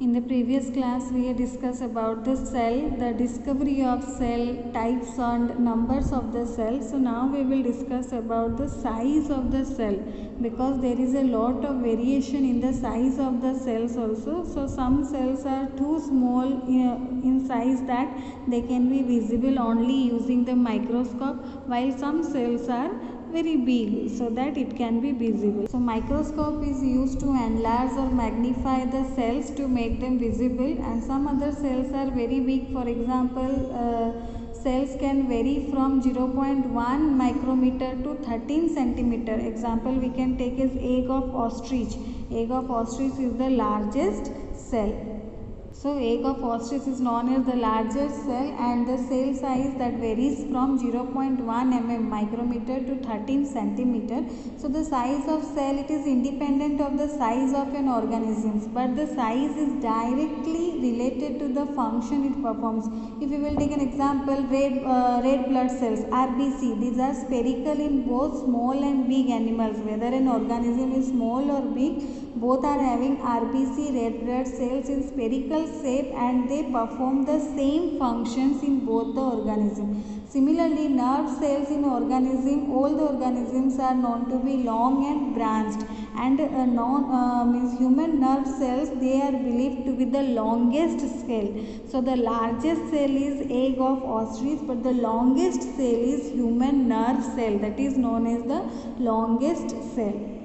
In the previous class, we discussed about the cell, the discovery of cell, types and numbers of the cell. So now we will discuss about the size of the cell, because there is a lot of variation in the size of the cells also. So some cells are too small in size that they can be visible only using the microscope, while some cells are very big so that it can be visible. So microscope is used to enlarge or magnify the cells to make them visible, and some other cells are very big. For example, cells can vary from 0.1 micrometer to 13 centimeter. Example we can take as egg of ostrich. Egg of ostrich is the largest cell. So egg of ostrich is known as the largest cell, and the cell size that varies from 0.1 mm micrometer to 13 centimeter. So the size of cell, it is independent of the size of an organism, but the size is directly related to the function it performs. If we will take an example, red blood cells, RBC, these are spherical in both small and big animals. Whether an organism is small or big, both are having RBC, red blood cells, in spherical shape, and they perform the same functions in both the organism. Similarly, nerve cells in organism, all the organisms are known to be long and branched, and human nerve cells, they are believed to be the longest cell. So the largest cell is egg of ostrich, but the longest cell is human nerve cell, that is known as the longest cell.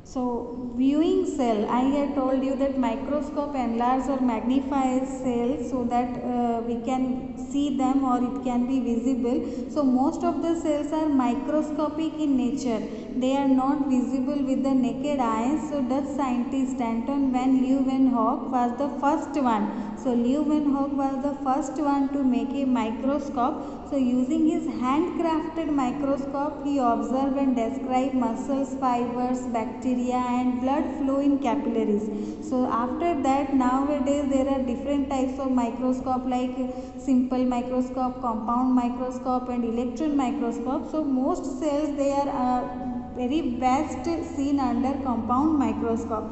So viewing cell, I had told you that microscope enlarges or magnifies cells so that we can see them or it can be visible. So most of the cells are microscopic in nature. They are not visible with the naked eye. So Dutch scientist Anton van Leeuwenhoek was the first one. So Leeuwenhoek was the first one to make a microscope. So using his handcrafted microscope, he observed and described muscles, fibers, bacteria and blood flow in capillaries. So after that, nowadays there are different types of microscope, like simple microscope, compound microscope and electron microscope. So most cells, they are very best seen under compound microscope.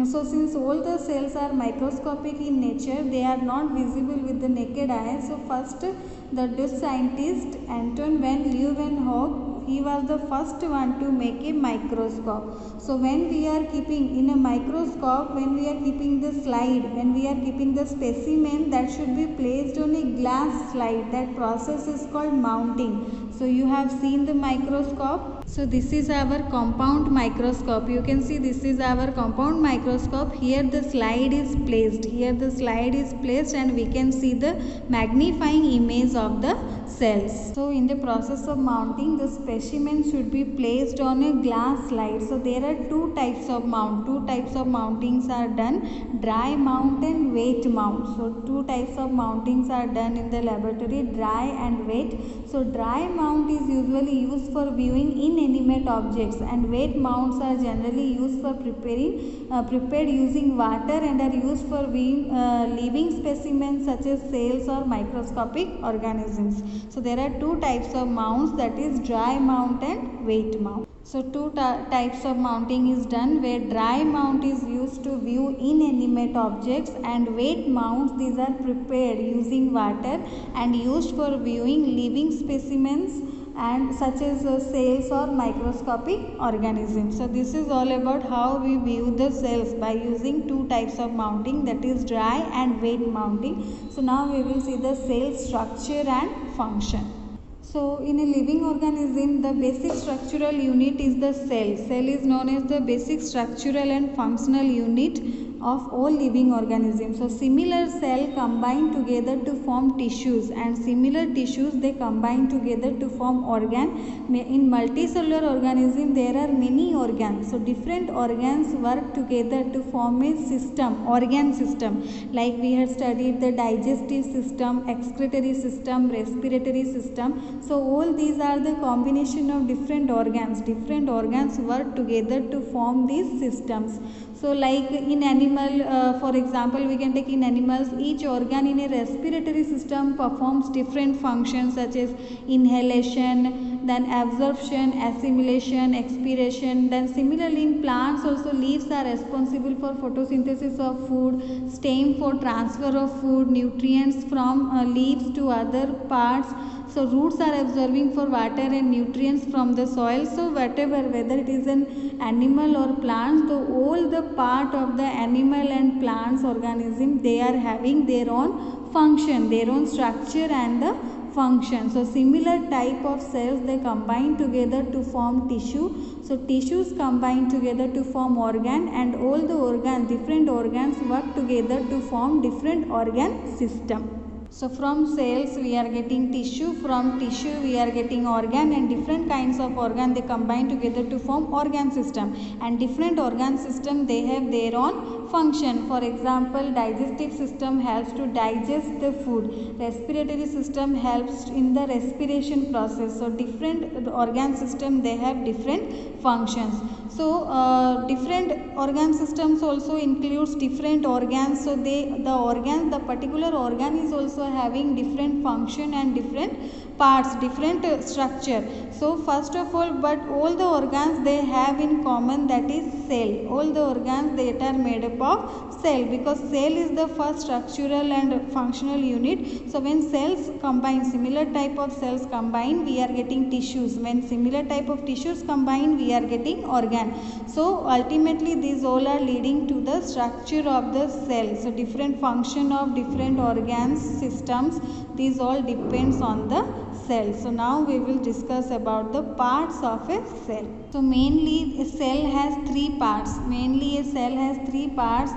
So since all the cells are microscopic in nature, they are not visible with the naked eye. So first, the Dutch scientist Anton van Leeuwenhoek, he was the first one to make a microscope. So when we are keeping in a microscope, when we are keeping the slide, when we are keeping the specimen, that should be placed on a glass slide. That process is called mounting. So you have seen the microscope. So this is our compound microscope. You can see this is our compound microscope. Here the slide is placed. Here the slide is placed and we can see the magnifying image of the cells. So in the process of mounting, the specimen should be placed on a glass slide. So there are two types of mount. Two types of mountings are done, dry mount and wet mount. So two types of mountings are done in the laboratory, dry and wet. So dry mount is usually used for viewing inanimate objects, and wet mounts are generally used for prepared using water and are used for viewing living specimens such as cells or microscopic organisms. So there are two types of mounts, that is dry mount and wet mount. So two types of mounting is done, where dry mount is used to view inanimate objects, and wet mounts, these are prepared using water and used for viewing living specimens and such as cells or microscopic organisms. So this is all about how we view the cells by using two types of mounting, that is dry and wet mounting. So now we will see the cell structure and function. So in a living organism, the basic structural unit is the cell. Cell is known as the basic structural and functional unit of all living organisms. So similar cell combine together to form tissues, and similar tissues, they combine together to form organ. In multicellular organism, there are many organs. So different organs work together to form a system, organ system. Like we had studied the digestive system, excretory system, respiratory system. So all these are the combination of different organs. Different organs work together to form these systems. So like in animal, for example, we can take in animals, each organ in a respiratory system performs different functions such as inhalation, then absorption, assimilation, expiration. Then similarly in plants also, leaves are responsible for photosynthesis of food, stem for transfer of food, nutrients from leaves to other parts. So roots are absorbing for water and nutrients from the soil. So whatever, whether it is an animal or plants, the all the part of the animal and plants organism, they are having their own function, their own structure and the function. So similar type of cells, they combine together to form tissue. So tissues combine together to form organ, and all the organs, different organs work together to form different organ system. So from cells we are getting tissue, from tissue we are getting organ, and different kinds of organ, they combine together to form organ system, and different organ system, they have their own function. For example, digestive system helps to digest the food, respiratory system helps in the respiration process. So different organ system, they have different functions. So different organ systems also includes different organs. So the particular organ is also having different function and different parts, different structure. So first of all, but all the organs, they have in common, that is cell. All the organs, that are made up of cell, because cell is the first structural and functional unit. So when cells combine, similar type of cells combine, we are getting tissues. When similar type of tissues combine, we are getting organ. So ultimately these all are leading to the structure of the cell. So different function of different organs systems, these all depends on the cell. So now we will discuss about the parts of a cell. So mainly a cell has three parts.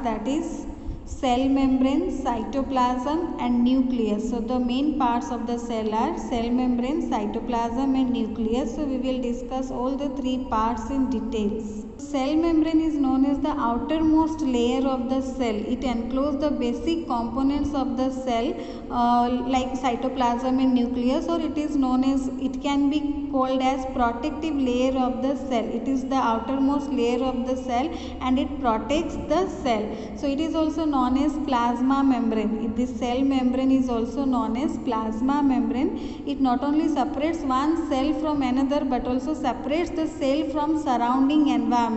That is cell membrane, cytoplasm and nucleus. So the main parts of the cell are cell membrane, cytoplasm and nucleus. So we will discuss all the three parts in details. Cell membrane is known as the outermost layer of the cell. It encloses the basic components of the cell like cytoplasm and nucleus, or it is known as, it can be called as protective layer of the cell. It is the outermost layer of the cell and it protects the cell. So it is also known as plasma membrane. This cell membrane is also known as plasma membrane. It not only separates one cell from another but also separates the cell from surrounding environment.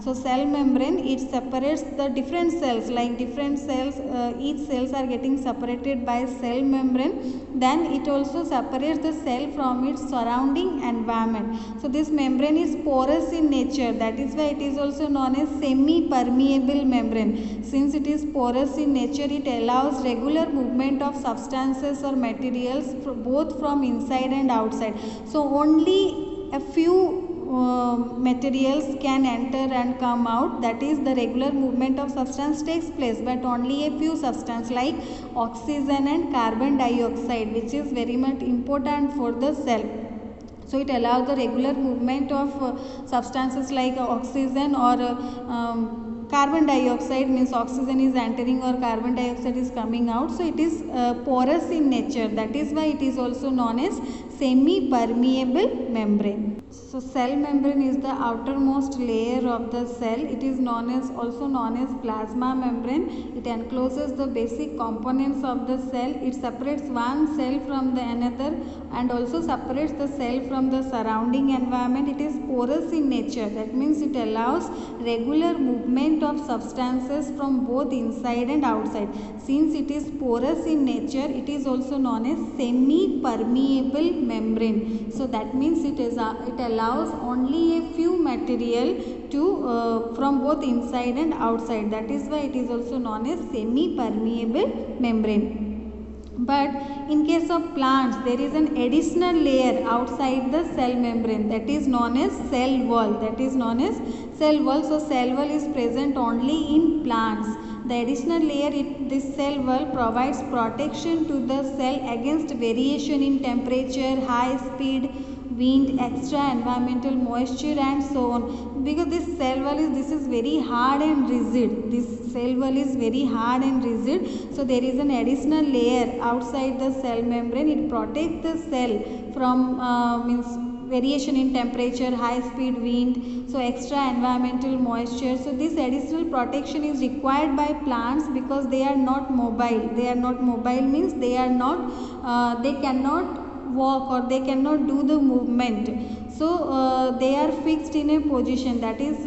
So cell membrane, it separates the different cells, like different cells, each cells are getting separated by cell membrane. Then it also separates the cell from its surrounding environment. So this membrane is porous in nature. That is why it is also known as semi-permeable membrane. Since it is porous in nature, it allows regular movement of substances or materials both from inside and outside. So only a few materials can enter and come out, that is the regular movement of substance takes place, but only a few substances like oxygen and carbon dioxide, which is very much important for the cell. So it allows the regular movement of substances like oxygen or carbon dioxide, means oxygen is entering or carbon dioxide is coming out. So it is porous in nature. That is why it is also known as semi-permeable membrane. So cell membrane is the outermost layer of the cell. It is also known as plasma membrane. It encloses the basic components of the cell. It separates one cell from the another and also separates the cell from the surrounding environment. It is porous in nature. That means it allows regular movement of substances from both inside and outside. Since it is porous in nature, it is also known as semi-permeable membrane. So that means it allows only a few material to from both inside and outside. That is why it is also known as semi-permeable membrane. But in case of plants, there is an additional layer outside the cell membrane, that is known as cell wall. So cell wall is present only in plants. The additional layer, this cell wall provides protection to the cell against variation in temperature, high speed, wind, extra environmental moisture and so on. Because this cell wall is very hard and rigid. So there is an additional layer outside the cell membrane. It protects the cell from variation in temperature, high speed wind, so extra environmental moisture. So this additional protection is required by plants because they are not mobile. Means they cannot walk or they cannot do the movement. So they are fixed in a position, that is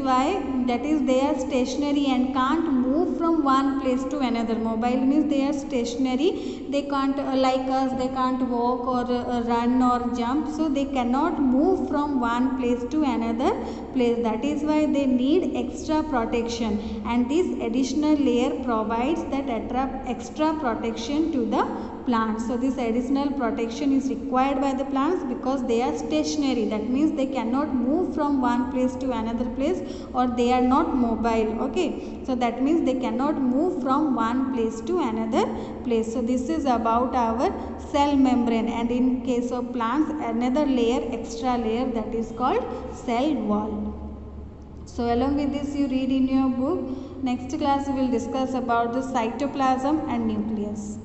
they are stationary and can't move from one place to another. Mobile means they are stationary, they can't like us, they can't walk or run or jump, so they cannot move from one place to another place. That is why they need extra protection, and this additional layer provides that extra protection to the plants. So this additional protection is required by the plants because they are stationary, that means they cannot move from one place to another place, or they are not mobile. Okay, so that means they cannot move from one place to another place. So this is about our cell membrane, and in case of plants another layer, extra layer, that is called cell wall. So along with this you read in your book. Next class we will discuss about the cytoplasm and nucleus.